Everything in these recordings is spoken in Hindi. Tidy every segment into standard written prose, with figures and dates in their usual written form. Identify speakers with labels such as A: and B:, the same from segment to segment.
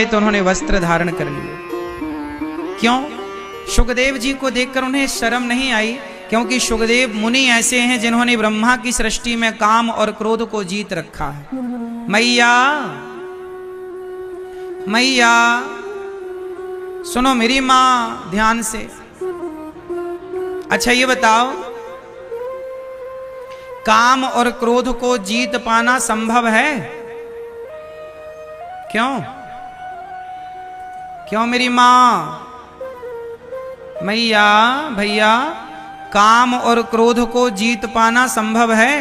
A: तो उन्होंने वस्त्र धारण कर लिए। क्यों? शुकदेव जी को देखकर उन्हें शर्म नहीं आई, क्योंकि शुकदेव मुनि ऐसे हैं जिन्होंने ब्रह्मा की सृष्टि में काम और क्रोध को जीत रखा है। मैया मैया सुनो मेरी मां ध्यान से। अच्छा ये बताओ, काम और क्रोध को जीत पाना संभव है? क्यों? क्यों मेरी मां? मैया भैया, काम और क्रोध को जीत पाना संभव है?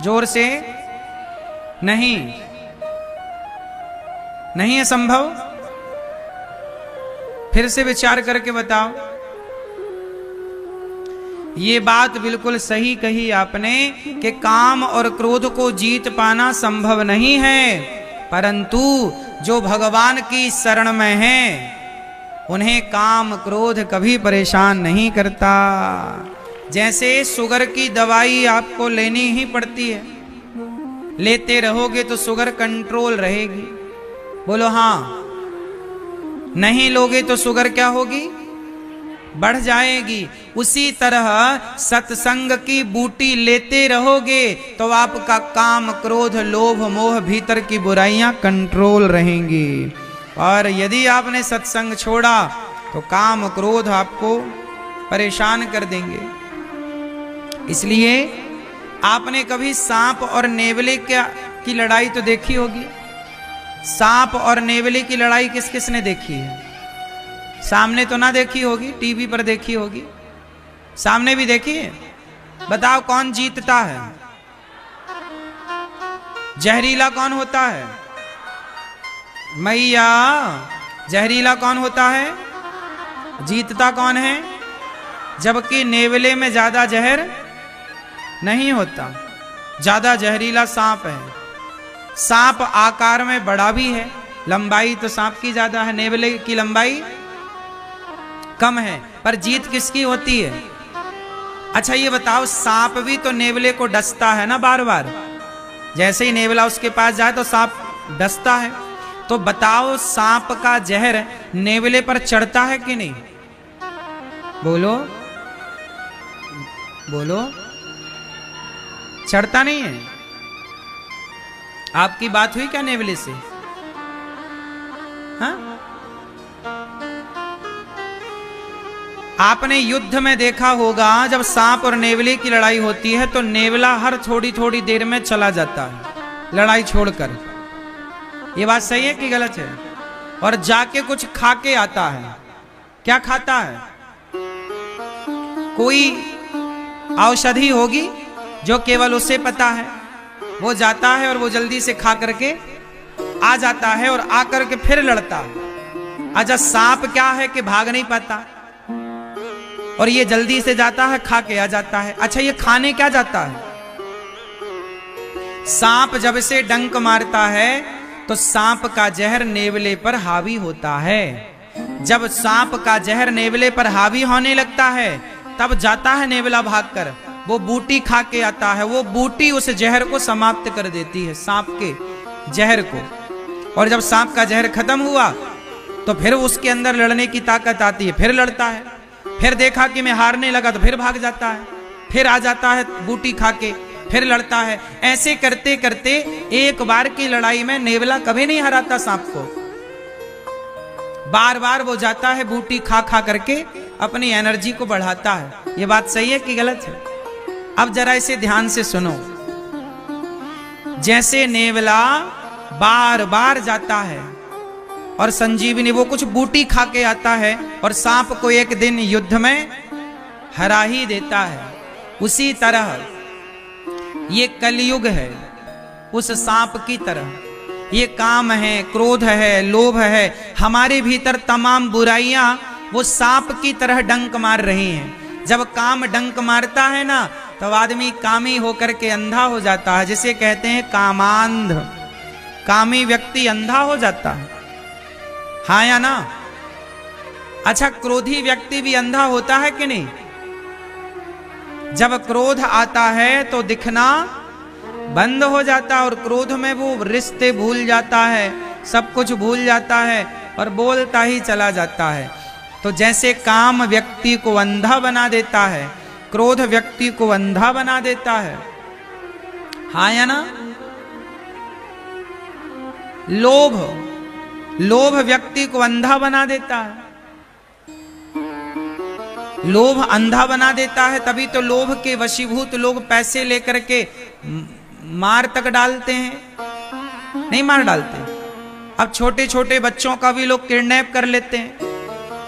A: जोर से। नहीं, नहीं है संभव। फिर से विचार करके बताओ। ये बात बिल्कुल सही कही आपने कि काम और क्रोध को जीत पाना संभव नहीं है, परंतु जो भगवान की शरण में हैं उन्हें काम क्रोध कभी परेशान नहीं करता। जैसे शुगर की दवाई आपको लेनी ही पड़ती है, लेते रहोगे तो शुगर कंट्रोल रहेगी। बोलो हाँ। नहीं लोगे तो शुगर क्या होगी? बढ़ जाएगी। उसी तरह सत्संग की बूटी लेते रहोगे तो आपका काम क्रोध लोभ मोह भीतर की बुराइयां कंट्रोल रहेंगी। और यदि आपने सत्संग छोड़ा तो काम क्रोध आपको परेशान कर देंगे। इसलिए आपने कभी सांप और नेवले की लड़ाई तो देखी होगी। सांप और नेवले की लड़ाई किस किस ने देखी है? सामने तो ना देखी होगी, टीवी पर देखी होगी। सामने भी देखी है? बताओ कौन जीतता है? जहरीला कौन होता है? मैया जहरीला कौन होता है? जीतता कौन है? जबकि नेवले में ज्यादा जहर नहीं होता, ज्यादा जहरीला सांप है। सांप आकार में बड़ा भी है, लंबाई तो सांप की ज्यादा है, नेवले की लंबाई कम है, पर जीत किसकी होती है? अच्छा ये बताओ, सांप भी तो नेवले को डसता है ना बार बार। जैसे ही नेवला उसके पास जाए तो सांप डसता है। तो बताओ सांप का जहर नेवले पर चढ़ता है कि नहीं? बोलो बोलो। चढ़ता नहीं है। आपकी बात हुई क्या नेवले से? हाँ? आपने युद्ध में देखा होगा, जब सांप और नेवले की लड़ाई होती है तो नेवला हर थोड़ी थोड़ी देर में चला जाता है लड़ाई छोड़कर। ये बात सही है कि गलत है? और जाके कुछ खा के आता है। क्या खाता है? कोई औषधि होगी जो केवल उसे पता है। वो जाता है और वो जल्दी से खा करके आ जाता है और आकर के फिर लड़ता है। अच्छा सांप क्या है कि भाग नहीं पाता, और ये जल्दी से जाता है, खा के आ जाता है। अच्छा ये खाने क्या जाता है? सांप जब से डंक मारता है तो सांप का जहर नेवले पर हावी होता है। जब सांप का जहर नेवले पर हावी होने लगता है तब जाता है नेवला भागकर, वो बूटी खा के आता है। वो बूटी उस जहर को समाप्त कर देती है, सांप के जहर को। और जब सांप का जहर खत्म हुआ तो फिर उसके अंदर लड़ने की ताकत आती है, फिर लड़ता है। फिर देखा कि मैं हारने लगा तो फिर भाग जाता है, फिर आ जाता है बूटी खा के, फिर लड़ता है। ऐसे करते करते एक बार की लड़ाई में नेवला कभी नहीं हराता सांप को। बार बार वो जाता है बूटी खा खा करके अपनी एनर्जी को बढ़ाता है। ये बात सही है कि गलत है? अब जरा इसे ध्यान से सुनो। जैसे नेवला बार बार जाता है और संजीवनी वो कुछ बूटी खा के आता है और सांप को एक दिन युद्ध में हरा ही देता है, उसी तरह ये कलयुग है उस सांप की तरह। ये काम है, क्रोध है, लोभ है, हमारे भीतर तमाम बुराइयां वो सांप की तरह डंक मार रही हैं। जब काम डंक मारता है ना तब आदमी कामी होकर के अंधा हो जाता है, जिसे कहते हैं कामांध। कामी व्यक्ति अंधा हो जाता है, हाँ या ना? अच्छा क्रोधी व्यक्ति भी अंधा होता है कि नहीं? जब क्रोध आता है तो दिखना बंद हो जाता है और क्रोध में वो रिश्ते भूल जाता है, सब कुछ भूल जाता है और बोलता ही चला जाता है। तो जैसे काम व्यक्ति को अंधा बना देता है, क्रोध व्यक्ति को अंधा बना देता है, हाँ या ना? लोभ व्यक्ति को अंधा बना देता है। लोभ अंधा बना देता है, तभी तो लोभ के वशीभूत लोग पैसे लेकर के मार तक डालते हैं। नहीं मार डालते? अब छोटे छोटे बच्चों का भी लोग किडनैप कर लेते हैं,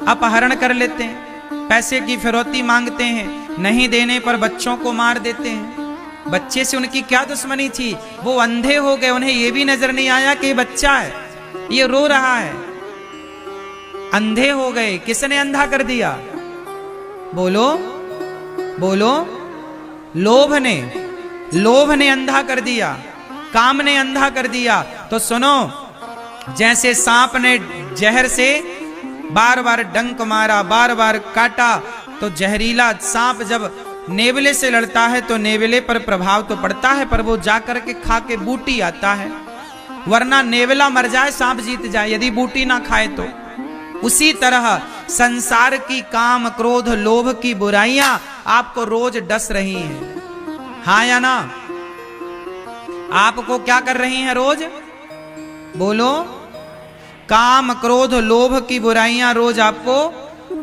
A: अपहरण कर लेते हैं, पैसे की फिरौती मांगते हैं, नहीं देने पर बच्चों को मार देते हैं। बच्चे से उनकी क्या दुश्मनी थी? वो अंधे हो गए, उन्हें ये भी नजर नहीं आया कि ये बच्चा है, ये रो रहा है। अंधे हो गए। किसने अंधा कर दिया? बोलो बोलो। लोभ ने अंधा कर दिया, काम ने अंधा कर दिया। तो सुनो, जैसे सांप ने जहर से बार बार डंक मारा, बार बार काटा, तो जहरीला सांप जब नेवले से लड़ता है तो नेवले पर प्रभाव तो पड़ता है, पर वो जाकर के खा के बूटी आता है। वरना नेवला मर जाए, सांप जीत जाए, यदि बूटी ना खाए तो। उसी तरह संसार की काम, क्रोध, लोभ की बुराइयां आपको रोज डस रही हैं, हाँ या ना? आपको क्या कर रही हैं रोज? बोलो। काम, क्रोध, लोभ की बुराइयां रोज आपको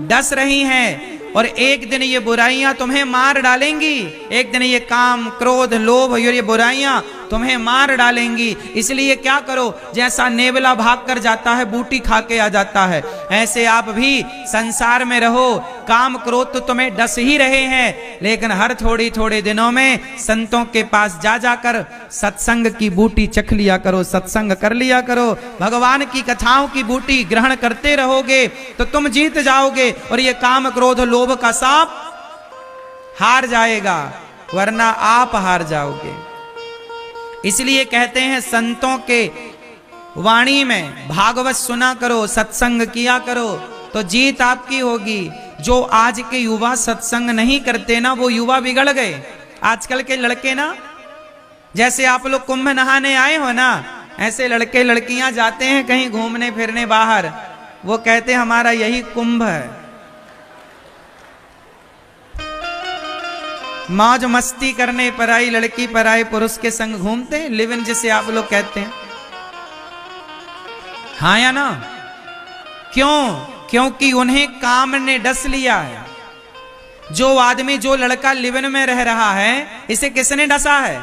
A: डस रही हैं, और एक दिन ये बुराइयां तुम्हें मार डालेंगी। एक दिन ये काम, क्रोध, लोभ और ये बुराइयां तुम्हें मार डालेंगी। इसलिए क्या करो, जैसा नेवला भाग कर जाता है, बूटी खा के आ जाता है, ऐसे आप भी संसार में रहो। काम, क्रोध तो तुम्हें डस ही रहे हैं, लेकिन हर थोड़ी थोड़े दिनों में संतों के पास जा जाकर सत्संग की बूटी चख लिया करो, सत्संग कर लिया करो। भगवान की कथाओं की बूटी ग्रहण करते रहोगे तो तुम जीत जाओगे, और ये काम, क्रोध, लोभ का सांप हार जाएगा, वरना आप हार जाओगे। इसलिए कहते हैं संतों के वाणी में भागवत सुना करो, सत्संग किया करो, तो जीत आपकी होगी। जो आज के युवा सत्संग नहीं करते ना, वो युवा बिगड़ गए। आजकल के लड़के ना, जैसे आप लोग कुंभ नहाने आए हो ना, ऐसे लड़के लड़कियां जाते हैं कहीं घूमने फिरने बाहर, वो कहते हमारा यही कुंभ है। मौज मस्ती करने पराई लड़की पराई पुरुष के संग घूमते हैं, लिव इन जिसे आप लोग कहते हैं, हाँ या ना? क्यों? क्योंकि उन्हें काम ने डस लिया है। जो आदमी, जो लड़का लिव इन में रह रहा है, इसे किसने डसा है?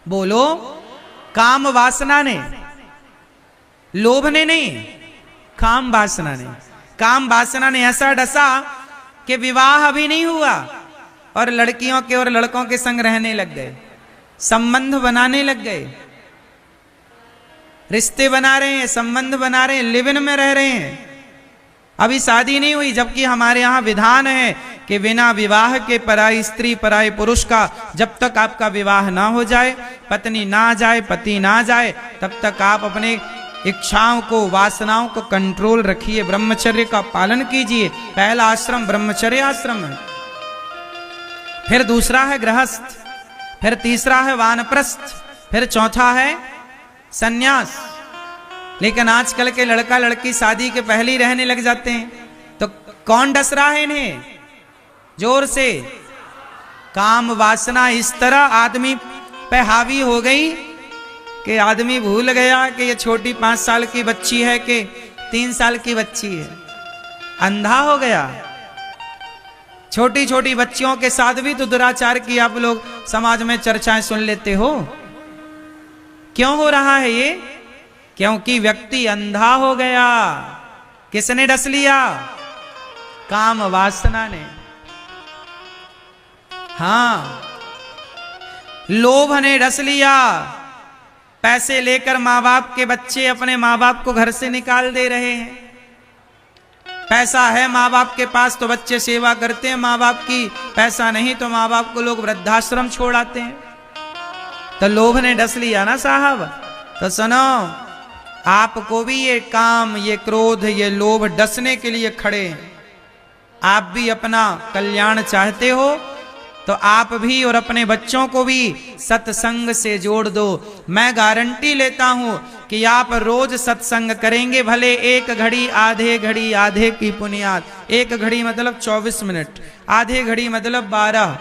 A: बोलो। काम वासना ने, लोभ ने नहीं, काम वासना ने। काम वासना ने ऐसा डसा कि विवाह अभी नहीं हुआ और लड़कियों के और लड़कों के संग रहने लग गए, संबंध बनाने लग गए, रिश्ते बना रहे हैं, संबंध बना रहे हैं, लिव इन में रह रहे हैं, अभी शादी नहीं हुई। जबकि हमारे यहाँ विधान है कि बिना विवाह के पराई स्त्री पराई पुरुष का, जब तक आपका विवाह ना हो जाए, पत्नी ना जाए, पति ना जाए, तब तक आप अपने इच्छाओं को, वासनाओं को कंट्रोल रखिए, ब्रह्मचर्य का पालन कीजिए। पहला आश्रम ब्रह्मचर्य आश्रम है, फिर दूसरा है गृहस्थ, फिर तीसरा है वानप्रस्थ, फिर चौथा है सन्यास। लेकिन आजकल के लड़का लड़की शादी के पहले ही रहने लग जाते हैं, तो कौन डस रहा है इन्हें? जोर से काम वासना इस तरह आदमी पे हावी हो गई कि आदमी भूल गया कि ये छोटी 5 साल की बच्ची है कि 3 साल की बच्ची है, अंधा हो गया। छोटी छोटी बच्चियों के साथ भी तो दुराचार की आप लोग समाज में चर्चाएं सुन लेते हो। क्यों हो रहा है ये? क्योंकि व्यक्ति अंधा हो गया। किसने डस लिया? काम वासना ने। हाँ, लोभ ने डस लिया। पैसे लेकर माँ बाप के बच्चे अपने माँ बाप को घर से निकाल दे रहे हैं। पैसा है माँ बाप के पास तो बच्चे सेवा करते हैं माँ बाप की, पैसा नहीं तो माँ बाप को लोग वृद्धाश्रम छोड़ आते हैं। तो लोभ ने डस लिया ना साहब। तो सुनो, आपको भी ये काम, ये क्रोध, ये लोभ डसने के लिए खड़े हैं। आप भी अपना कल्याण चाहते हो तो आप भी और अपने बच्चों को भी सत्संग से जोड़ दो। मैं गारंटी लेता हूं कि आप रोज सत्संग करेंगे, भले एक घड़ी आधे की पुनियाद, एक घड़ी मतलब 24 मिनट, आधे घड़ी मतलब 12,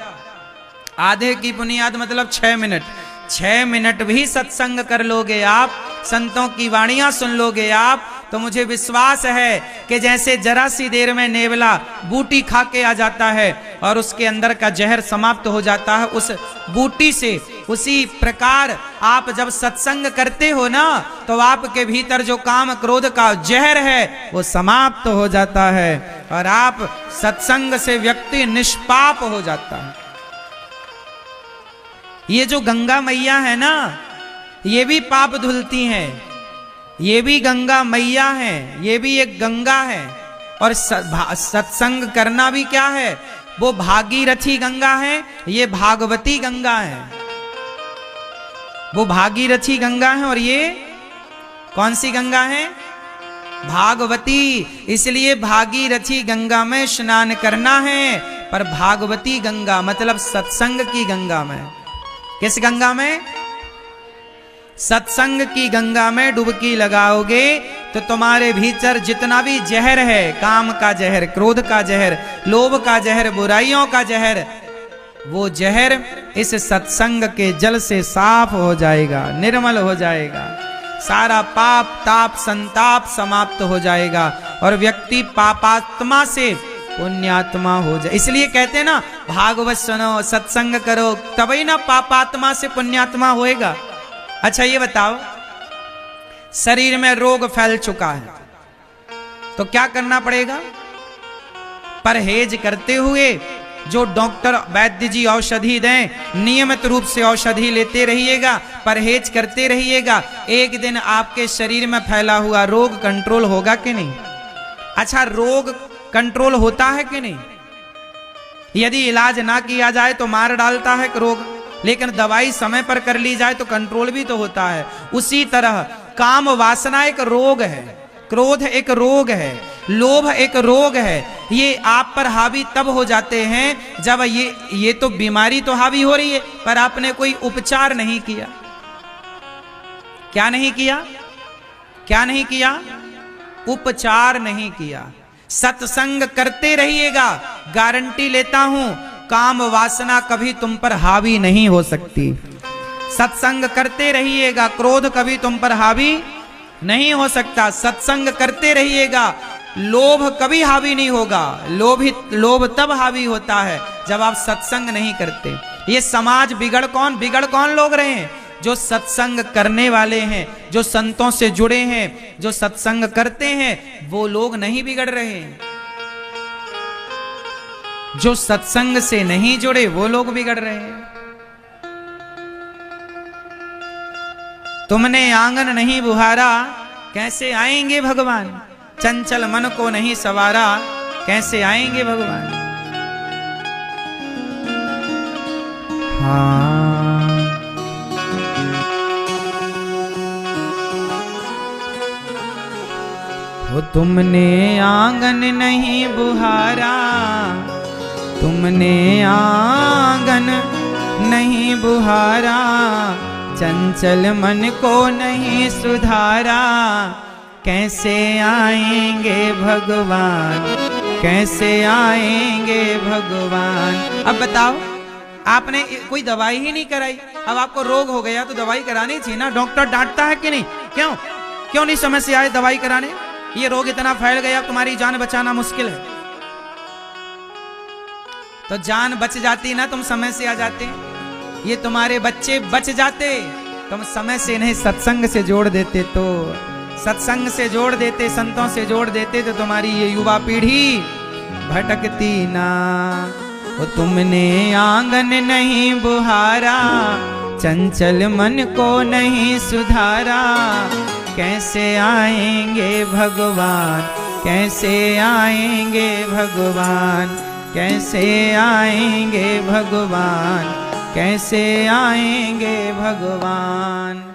A: आधे की पुनियाद मतलब 6 मिनट, 6 मिनट भी सत्संग कर लोगे आप, संतों की वाणियां सुन लोगे आप, तो मुझे विश्वास है कि जैसे जरा सी देर में नेवला बूटी खा के आ जाता है और उसके अंदर का जहर समाप्त हो जाता है उस बूटी से, उसी प्रकार आप जब सत्संग करते हो ना तो आपके भीतर जो काम क्रोध का जहर है वो समाप्त हो जाता है और आप सत्संग से व्यक्ति निष्पाप हो जाता है। ये जो गंगा मैया है ना, ये भी पाप धुलती हैं, ये भी गंगा मैया है, ये भी एक गंगा है। और सत्संग करना भी क्या है, वो भागीरथी गंगा है, ये भागवती गंगा है। वो भागीरथी गंगा है और ये कौन सी गंगा है, भागवती। इसलिए भागीरथी गंगा में स्नान करना है, पर भागवती गंगा मतलब सत्संग की गंगा में। किस गंगा में, सत्संग की गंगा में डुबकी लगाओगे तो तुम्हारे भीतर जितना भी जहर है, काम का जहर, क्रोध का जहर, लोभ का जहर, बुराइयों का जहर, वो जहर इस सत्संग के जल से साफ हो जाएगा, निर्मल हो जाएगा, सारा पाप ताप संताप समाप्त हो जाएगा और व्यक्ति पापात्मा से पुण्यात्मा हो जाए। इसलिए कहते हैं ना, भागवत सुनो, सत्संग करो, तभी ना पापात्मा से पुण्यात्मा होएगा। अच्छा ये बताओ, शरीर में रोग फैल चुका है तो क्या करना पड़ेगा, परहेज करते हुए जो डॉक्टर वैद्य जी औषधि दें, नियमित रूप से औषधि लेते रहिएगा, परहेज करते रहिएगा, एक दिन आपके शरीर में फैला हुआ रोग कंट्रोल होगा कि नहीं। अच्छा, रोग कंट्रोल होता है कि नहीं, यदि इलाज ना किया जाए तो मार डालता है रोग, लेकिन दवाई समय पर कर ली जाए तो कंट्रोल भी तो होता है। उसी तरह काम वासना एक रोग है, क्रोध एक रोग है, लोभ एक रोग है। ये आप पर हावी तब हो जाते हैं जब ये तो बीमारी तो हावी हो रही है पर आपने कोई उपचार नहीं किया। क्या नहीं किया, क्या नहीं किया, उपचार नहीं किया। सत्संग करते रहिएगा, गारंटी लेता हूं काम वासना कभी तुम पर हावी नहीं हो सकती। सत्संग करते रहिएगा, क्रोध कभी तुम पर हावी नहीं हो सकता। सत्संग करते रहिएगा, लोभ कभी हावी नहीं होगा। लोभ तब हावी होता है जब आप सत्संग नहीं करते। ये समाज बिगड़ कौन लोग रहे हैं, जो सत्संग करने वाले हैं, जो संतों से जुड़े हैं, जो सत्संग करते हैं, वो लोग नहीं बिगड़ रहे हैं। जो सत्संग से नहीं जुड़े वो लोग बिगड़ रहे हैं। तुमने आंगन नहीं बुहारा, कैसे आएंगे भगवान। चंचल मन को नहीं सवारा, कैसे आएंगे भगवान। हाँ, वो तुमने आंगन नहीं बुहारा, तुमने आंगन नहीं बुहारा, चंचल मन को नहीं सुधारा, कैसे आएंगे भगवान, कैसे आएंगे भगवान। अब बताओ, आपने कोई दवाई ही नहीं कराई, अब आपको रोग हो गया तो दवाई करानी चाहिए ना। डॉक्टर डांटता है कि नहीं, क्यों नहीं समय से आए दवाई कराने, ये रोग इतना फैल गया तुम्हारी जान बचाना मुश्किल है। तो जान बच जाती ना, तुम समय से आ जाते, ये तुम्हारे बच्चे बच जाते, तुम समय से नहीं सत्संग से जोड़ देते, तो सत्संग से जोड़ देते, संतों से जोड़ देते, तो तुम्हारी ये युवा पीढ़ी भटकती ना। वो तुमने आंगन नहीं बुहारा, चंचल मन को नहीं सुधारा, कैसे आएंगे भगवान, कैसे आएंगे भगवान, कैसे आएंगे भगवान, कैसे आएंगे भगवान।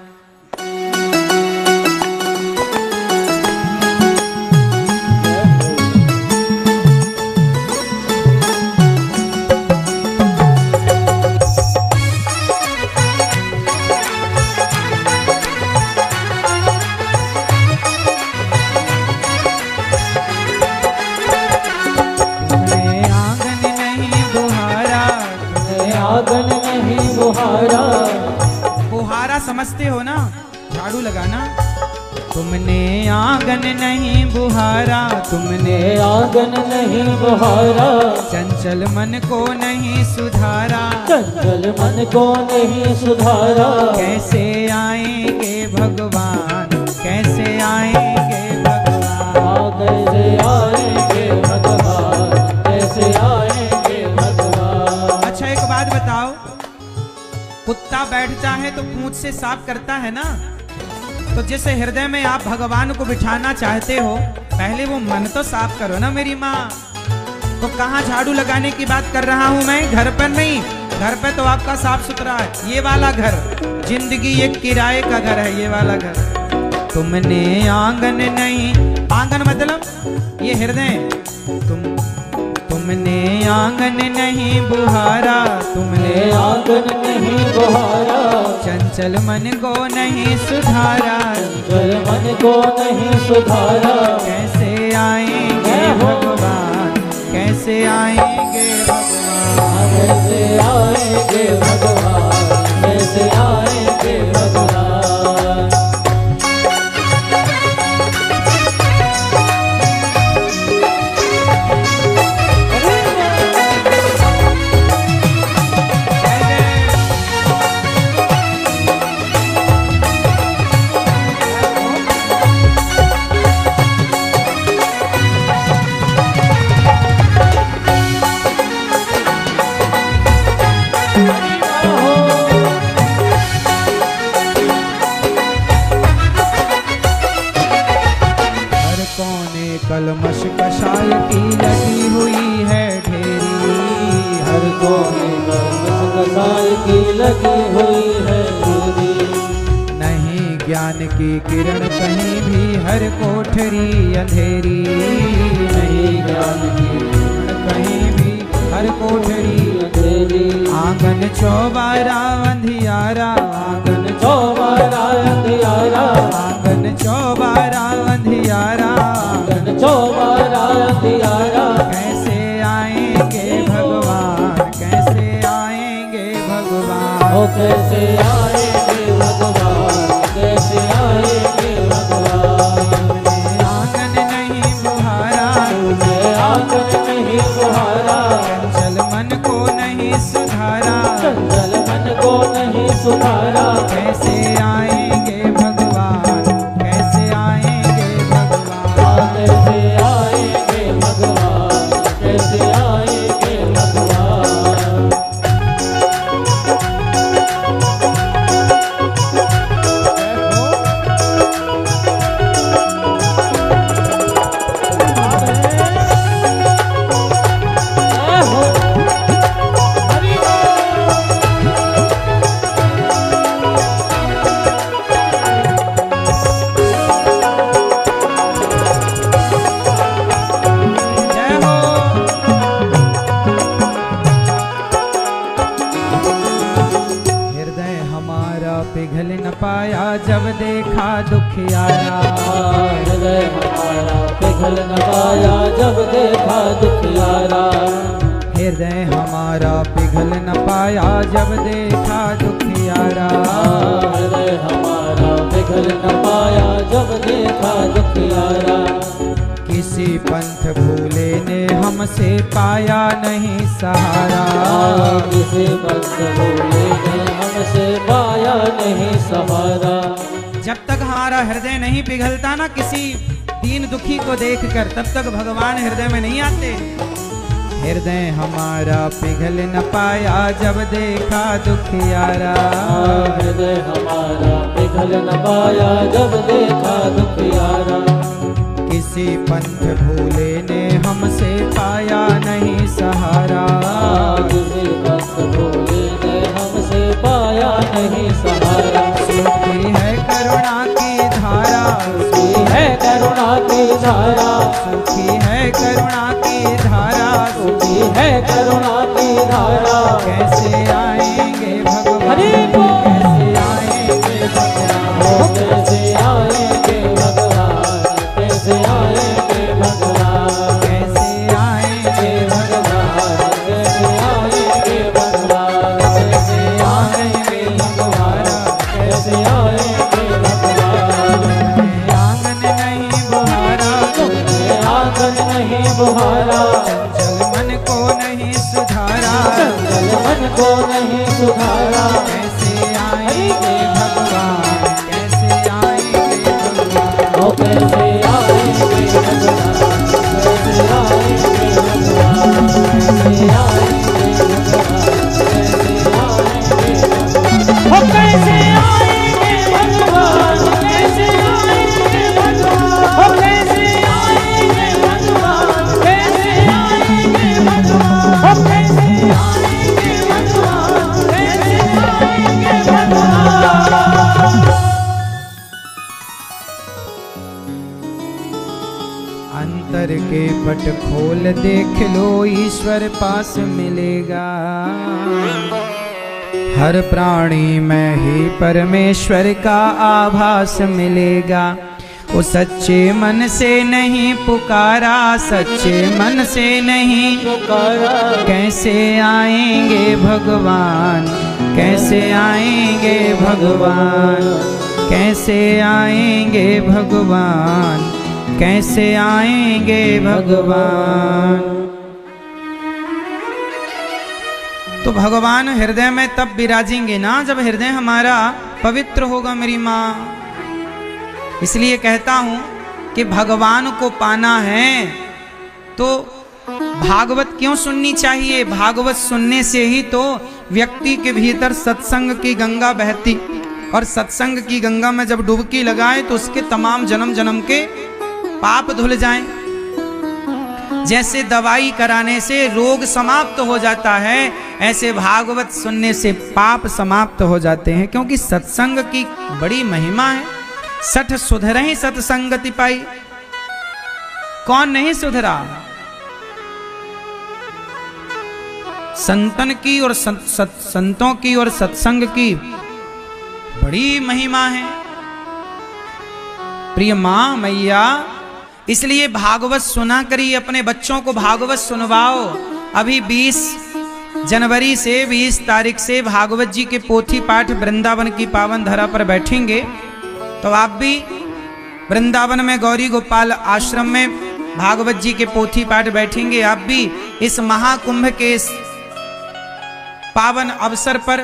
A: झाड़ू लगाना। तुमने आंगन नहीं बुहारा, तुमने
B: आंगन नहीं बुहारा,
A: चंचल मन को नहीं सुधारा,
B: चंचल मन को नहीं सुधारा।
A: कैसे आएंगे भगवान, कैसे आएंगे भगवान,
B: कैसे आएंगे भगवान, कैसे आएंगे भगवान।
A: अच्छा एक बात बताओ, कुत्ता बैठता है तो पूंछ से साफ करता है ना, तो जैसे हृदय में आप भगवान को बिठाना चाहते हो, पहले वो मन तो साफ करो ना मेरी माँ। तो कहाँ झाड़ू लगाने की बात कर रहा हूं मैं, घर पर नहीं। घर पे तो आपका साफ सुथरा है, ये वाला घर जिंदगी एक किराए का घर है, ये वाला घर। तुमने आंगन नहीं, आंगन मतलब ये हृदय, तुमने आंगन नहीं बुहारा, तुमने
B: आंगन नहीं बुहारा,
A: चंचल मन को नहीं सुधारा,
B: चंचल मन को नहीं सुधारा।
A: कैसे आएंगे भगवान, कैसे आएंगे भगवान,
B: कैसे आएंगे भगवान, कैसे आएंगे भगवान।
A: कलमश कषाय की लगी हुई है ढेरी,
B: हर कोने कलमश कषाय की लगी हुई है ढेरी।
A: नहीं ज्ञान की किरण कहीं भी, हर कोठरी अंधेरी,
B: नहीं ज्ञान की किरण
A: कहीं भी, हर कोठरी
B: अंधेरी।
A: आंगन चौबारा अंधियारा, आंगन
B: चौबारा अंधियारा,
A: आंगन चौबारा अंधियारा,
B: आंगन चौबारा अंधियारा।
A: कैसे आएंगे भगवान, कैसे आएंगे भगवान,
B: ओ कैसे आएंगे भगवान, कैसे आएंगे भगवान।
A: आंगन नहीं बुहारा,
B: आंगन नहीं बुहारा,
A: चंचल मन को नहीं सुधारा,
B: चंचल मन को नहीं सुधारा।
A: कैसे आएंगे भगवान, कैसे आएंगे भगवान,
B: कैसे आएंगे भगवान, कैसे आएंगे भगवान।
A: पिघल न पाया जब देखा दुखियारा,
B: हृदय हमारा पिघल न पाया जब देखा दुखियारा।
A: हृदय हमारा पिघल न पाया जब देखा दुखियारा,
B: हृदय हमारा पिघल न पाया जब देखा दुखियारा।
A: किसी पंथ भूले ने हमसे पाया नहीं सहारा,
B: किसी पंथ भूले ने हमसे पाया नहीं सहारा।
A: जब तक हमारा हृदय नहीं पिघलता ना किसी दीन दुखी को देखकर, तब तक भगवान हृदय में नहीं आते। हृदय हमारा पिघल न पाया जब देखा दुखियारा,
B: हृदय हमारा पिघल न पाया जब देखा दुखियारा।
A: किसी पंथ भूले ने हमसे पाया नहीं सहारा,
B: किसी पंथ भूले ने हमसे पाया नहीं सहारा।
A: सूखी है करुणा की धारा,
B: सूखी है करुणा की धारा,
A: सूखी है करुणा की धारा,
B: सूखी है करुणा की धारा।
A: कैसे आएंगे भगवान,
B: हरि बोल।
A: कैसे आएंगे भगवान,
B: कैसे आएंगे भगवान, कैसे आएंगे भगवान,
A: कैसे आएंगे भगवान,
B: कैसे आएंगे भगवान,
A: कैसे आएंगे भगवान,
B: कैसे आएंगे भगवान। मुहारा,
A: चंचल मन को नहीं सुधारा,
B: चंचल मन को नहीं सुधारा।
A: कैसे आएंगे भगवान, कैसे आएंगे भगवान,
B: ओ कैसे आएंगे भगवान, कैसे आएंगे भगवान, कैसे आएंगे भगवान, कैसे आएंगे भगवान, ओ कैसे आएंगे भगवान, कैसे आएंगे भगवान, ओ कैसे आएंगे भगवान, कैसे आएंगे भगवान, ओ कैसे आएंगे भगवान, कैसे आएंगे भगवान।
A: अंतर के पट खोल देख लो, ईश्वर पास मिलेगा। हर प्राणी में ही परमेश्वर का आभास मिलेगा। वो सच्चे मन से नहीं पुकारा, सच्चे मन से नहीं
B: पुकारा,
A: कैसे आएंगे भगवान, कैसे आएंगे भगवान, कैसे आएंगे भगवान, कैसे आएंगे भगवान। तो भगवान हृदय में तब विराजेंगे ना जब हृदय हमारा पवित्र होगा मेरी माँ। इसलिए कहता हूं कि भगवान को पाना है तो भागवत क्यों सुननी चाहिए। भागवत सुनने से ही तो व्यक्ति के भीतर सत्संग की गंगा बहती, और सत्संग की गंगा में जब डुबकी लगाए तो उसके तमाम जन्म जन्म के पाप धुल जाएं। जैसे दवाई कराने से रोग समाप्त हो जाता है, ऐसे भागवत सुनने से पाप समाप्त हो जाते हैं, क्योंकि सत्संग की बड़ी महिमा है। सठ सुधरहि सत्संगति पाई। कौन नहीं सुधरा? संतन की और संतों की और सत्संग की बड़ी महिमा है प्रिय मां मैया। इसलिए भागवत सुना करिए, अपने बच्चों को भागवत सुनवाओ। अभी 20 जनवरी से 20 तारीख से भागवत जी के पोथी पाठ वृंदावन की पावन धरा पर बैठेंगे, तो आप भी वृंदावन में गौरी गोपाल आश्रम में भागवत जी के पोथी पाठ बैठेंगे। आप भी इस महाकुंभ के इस पावन अवसर पर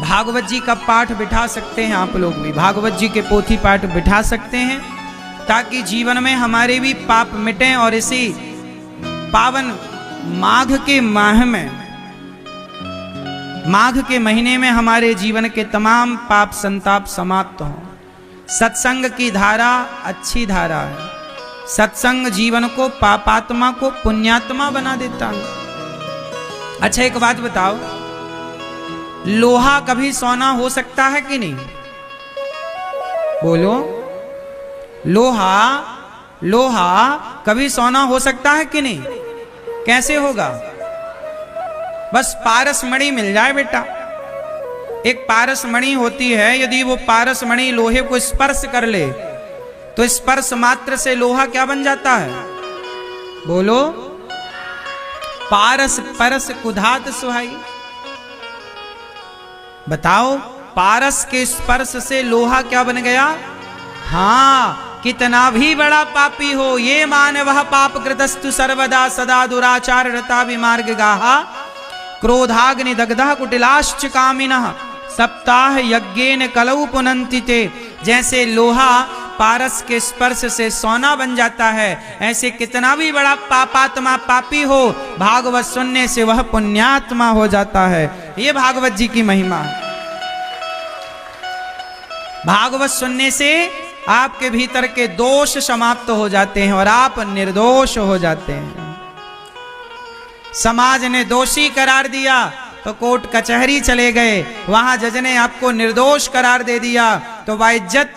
A: भागवत जी का पाठ बिठा सकते हैं। आप लोग भी भागवत जी के पोथी पाठ बिठा सकते हैं, ताकि जीवन में हमारे भी पाप मिटें और इसी पावन माघ के माह में, माघ के महीने में हमारे जीवन के तमाम पाप संताप समाप्त हों। सत्संग की धारा अच्छी धारा है। सत्संग जीवन को, पापात्मा को पुण्यात्मा बना देता है। अच्छा एक बात बताओ, लोहा कभी सोना हो सकता है कि नहीं? बोलो, लोहा कभी सोना हो सकता है कि नहीं? कैसे होगा? बस पारस मणि मिल जाए बेटा। एक पारस मणि होती है, यदि वो पारस मणि लोहे को स्पर्श कर ले तो स्पर्श मात्र से लोहा क्या बन जाता है? बोलो, पारस परस कुधात सुहाई। बताओ, पारस के स्पर्श से लोहा क्या बन गया? हाँ, कितना भी बड़ा पापी हो, ये मानवः पाप कृतस्तु सर्वदा सदा दुराचार रता विमार्ग गाहा क्रोधाग्नि दग्धः कुटिलाश्च कामिनः सप्ताह यज्ञेन कलौ पुनन्ति ते। जैसे लोहा पारस के स्पर्श से सोना बन जाता है, ऐसे कितना भी बड़ा पापात्मा पापी हो, भागवत सुनने से वह पुण्यात्मा हो जाता है। ये भागवत जी की महिमा है। भागवत सुनने से आपके भीतर के दोष समाप्त हो जाते हैं और आप निर्दोष हो जाते हैं। समाज ने दोषी करार दिया तो कोर्ट कचहरी चले गए, वहां जज ने आपको निर्दोष करार दे दिया तो बाइज्जत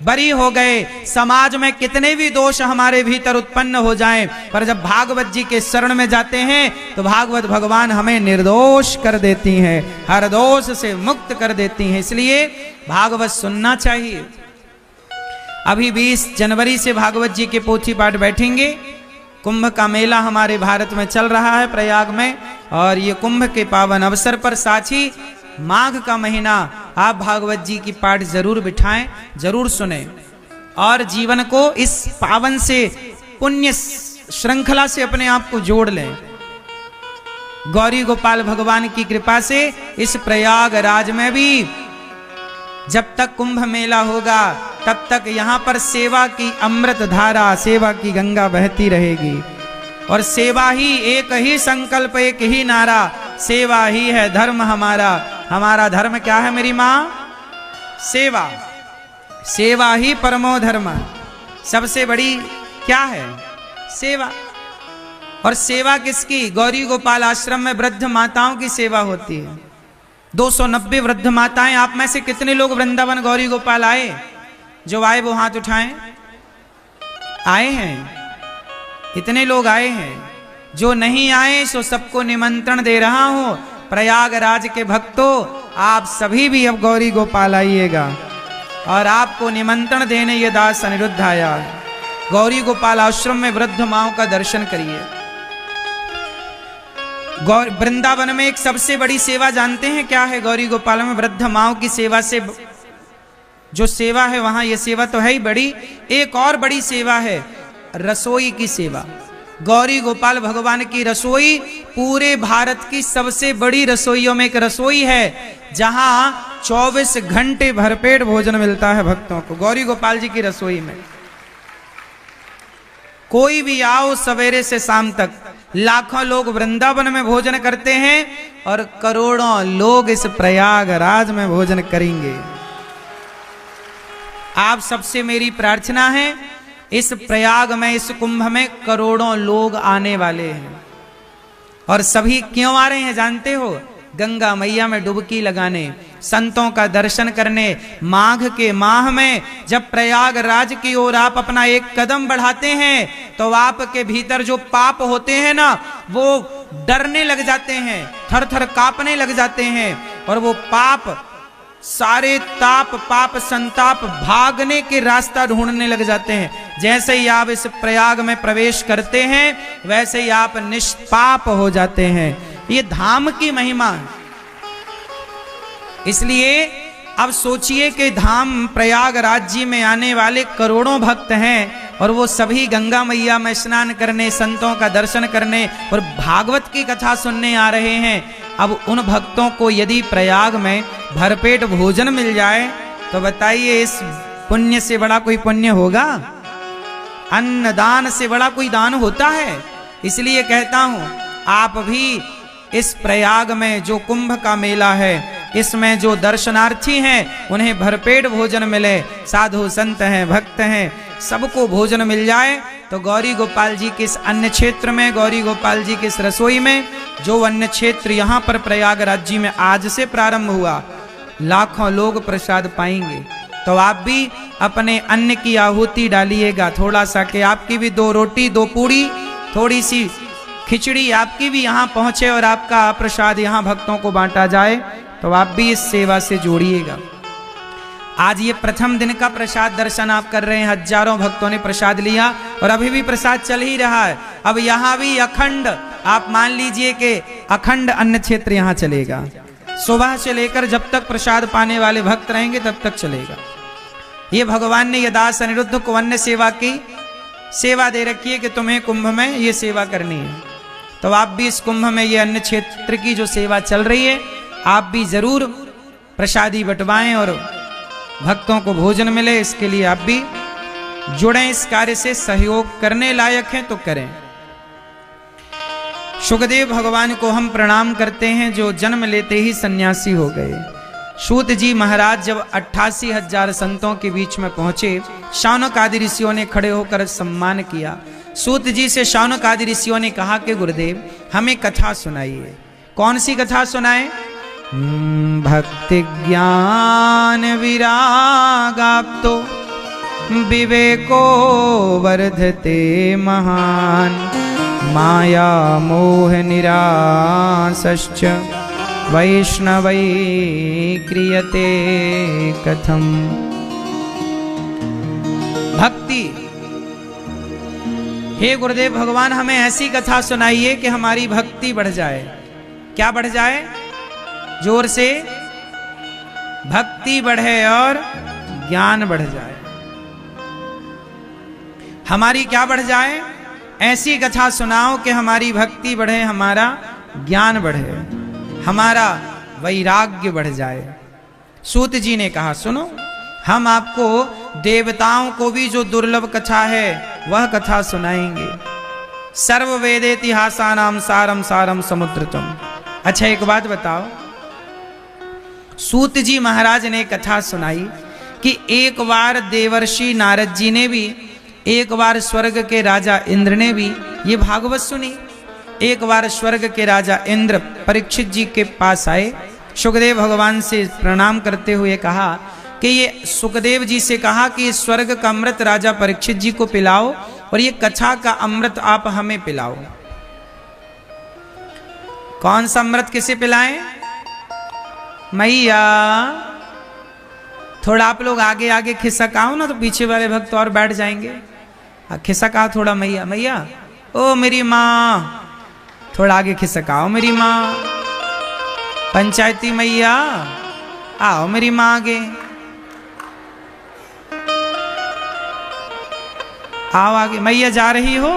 A: बरी हो गए। समाज में कितने भी दोष हमारे भीतर उत्पन्न हो जाएं, पर जब भागवत जी के शरण में जाते हैं तो भागवत भगवान हमें निर्दोष कर देती हैं, हर दोष से मुक्त कर देती हैं। इसलिए भागवत सुनना चाहिए। अभी 20 जनवरी से भागवत जी के पोथी पाठ बैठेंगे। कुंभ का मेला हमारे भारत में चल रहा है प्रयाग में, और ये कुंभ के पावन अवसर पर साथी माघ का महीना आप भागवत जी की पाठ जरूर बिठाएं, जरूर सुने और जीवन को इस पावन से पुण्य श्रृंखला से अपने आप को जोड़ लें। गौरी गोपाल भगवान की कृपा से इस प्रयागराज में भी जब तक कुंभ मेला होगा तब तक यहाँ पर सेवा की अमृत धारा, सेवा की गंगा बहती रहेगी। और सेवा ही एक ही संकल्प, एक ही नारा, सेवा ही है धर्म हमारा। हमारा धर्म क्या है मेरी माँ? सेवा। सेवा ही परमो धर्म। सबसे बड़ी क्या है? सेवा। और सेवा किसकी? गौरी गोपाल आश्रम में वृद्ध माताओं की सेवा होती है। 290 वृद्ध माताएं। आप में से कितने लोग वृंदावन गौरी गोपाल आए? जो आए वो हाथ उठाएं। आए हैं? इतने लोग आए हैं। जो नहीं आए सो सबको निमंत्रण दे रहा हूं। प्रयागराज के भक्तों, आप सभी भी अब गौरी गोपाल आइएगा और आपको निमंत्रण देने ये दास अनिरुद्ध आया। गौरी गोपाल आश्रम में वृद्ध माओं का दर्शन करिए। वृंदावन में एक सबसे बड़ी सेवा जानते हैं क्या है? गौरी गोपाल में वृद्ध माओं की सेवा से जो सेवा है वहां, ये सेवा तो है ही बड़ी। एक और बड़ी सेवा है रसोई की सेवा। गौरी गोपाल भगवान की रसोई पूरे भारत की सबसे बड़ी रसोइयों में एक रसोई है, जहां 24 घंटे भरपेट भोजन मिलता है भक्तों को। गौरी गोपाल जी की रसोई में कोई भी आओ, सवेरे से शाम तक लाखों लोग वृंदावन में भोजन करते हैं और करोड़ों लोग इस प्रयागराज में भोजन करेंगे। आप सबसे मेरी प्रार्थना है, इस प्रयाग में, इस कुंभ में करोड़ों लोग आने वाले हैं। और सभी क्यों आ रहे हैं जानते हो? गंगा मैया में डुबकी लगाने, संतों का दर्शन करने। माघ के माह में जब प्रयागराज की ओर आप अपना एक कदम बढ़ाते हैं तो आपके भीतर जो पाप होते हैं ना, वो डरने लग जाते हैं, थर थर कांपने लग जाते हैं। और वो पाप, सारे ताप, पाप संताप भागने के रास्ता ढूंढने लग जाते हैं। जैसे ही आप इस प्रयाग में प्रवेश करते हैं वैसे ही आप निष्पाप हो जाते हैं। ये धाम की महिमा। इसलिए अब सोचिए कि धाम प्रयागराज जी में आने वाले करोड़ों भक्त हैं और वो सभी गंगा मैया में स्नान करने, संतों का दर्शन करने और भागवत की कथा सुनने आ रहे हैं। अब उन भक्तों को यदि प्रयाग में भरपेट भोजन मिल जाए तो बताइए, इस पुण्य से बड़ा कोई पुण्य होगा? अन्नदान से बड़ा कोई दान होता है? इसलिए कहता हूं, आप भी इस प्रयाग में जो कुंभ का मेला है, इसमें जो दर्शनार्थी हैं उन्हें भरपेट भोजन मिले। साधु संत हैं, भक्त हैं, सबको भोजन मिल जाए। तो गौरी गोपाल जी के इस अन्न क्षेत्र में, गौरी गोपाल जी के इस रसोई में, जो अन्न क्षेत्र यहाँ पर प्रयागराज जी में आज से प्रारंभ हुआ, लाखों लोग प्रसाद पाएंगे। तो आप भी अपने अन्न की आहुति डालिएगा थोड़ा सा, कि आपकी भी 2 रोटी 2 पूड़ी, थोड़ी सी खिचड़ी आपकी भी यहाँ पहुँचे और आपका प्रसाद यहाँ भक्तों को बांटा जाए। तो आप भी इस सेवा से जोड़िएगा। आज ये प्रथम दिन का प्रसाद दर्शन आप कर रहे हैं। हजारों भक्तों ने प्रसाद लिया और अभी भी प्रसाद चल ही रहा है। अब यहाँ भी अखंड, आप मान लीजिए कि अखंड अन्न क्षेत्र यहाँ चलेगा। सुबह से लेकर जब तक प्रसाद पाने वाले भक्त रहेंगे तब तक चलेगा। ये भगवान ने ये दास अनिरुद्ध को अन्न सेवा की सेवा दे रखी है कि तुम्हें कुंभ में ये सेवा करनी है। तो आप भी इस कुंभ में ये अन्न क्षेत्र की जो सेवा चल रही है, आप भी जरूर प्रसादी बंटवाएं और भक्तों को भोजन मिले। इसके लिए आप भी जुड़ें, इस कार्य से सहयोग करने लायक हैं तो करें। शुकदेव भगवान को हम प्रणाम करते हैं, जो जन्म लेते ही सन्यासी हो गए। सूत जी महाराज जब 88,000 संतों के बीच में पहुंचे, शौनक आदि ऋषियों ने खड़े होकर सम्मान किया। सूत जी से शौनक आदि ऋषियों ने कहा कि गुरुदेव हमें कथा सुनाइए। कौन सी कथा सुनाए? भक्ति ज्ञान विरागाप्तो विवेको वर्धते महान, माया मोह निरासश्च वैष्णवै क्रियते कथम। भक्ति, हे गुरुदेव भगवान हमें ऐसी कथा सुनाइए कि हमारी भक्ति बढ़ जाए। क्या बढ़ जाए? जोर से, भक्ति बढ़े और ज्ञान बढ़ जाए। हमारी क्या बढ़ जाए? ऐसी कथा सुनाओ कि हमारी भक्ति बढ़े, हमारा ज्ञान बढ़े, हमारा वैराग्य बढ़ जाए। सूत जी ने कहा सुनो, हम आपको देवताओं को भी जो दुर्लभ कथा है वह कथा सुनाएंगे। सर्व वेदेतिहासानाम सारम सारम समुद्रतम। अच्छा एक बात बताओ, सूत जी महाराज ने कथा सुनाई कि एक बार देवर्षि नारद जी ने भी, एक बार स्वर्ग के राजा इंद्र ने भी ये भागवत सुनी। एक बार स्वर्ग के राजा इंद्र परीक्षित जी के पास आए, सुखदेव भगवान से प्रणाम करते हुए कहा कि ये सुखदेव जी से कहा कि स्वर्ग का अमृत राजा परीक्षित जी को पिलाओ और ये कथा का अमृत आप हमें पिलाओ। कौन सा अमृत किसे पिलाएं? मैया थोड़ा आप लोग आगे आगे खिसकाओ ना, तो पीछे वाले भक्त और बैठ जाएंगे। खिसकाओ थोड़ा मैया, मैया ओ मेरी माँ, थोड़ा आगे खिसकाओ मेरी माँ। पंचायती मैया आओ मेरी माँ आगे, आओ आगे। मैया जा रही हो?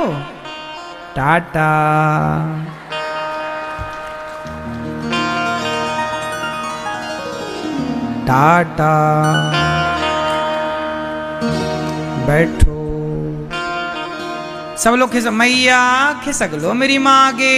A: टाटा। टाटा। बैठो। सब लोग मैया खिसक लो मेरी माँ आगे।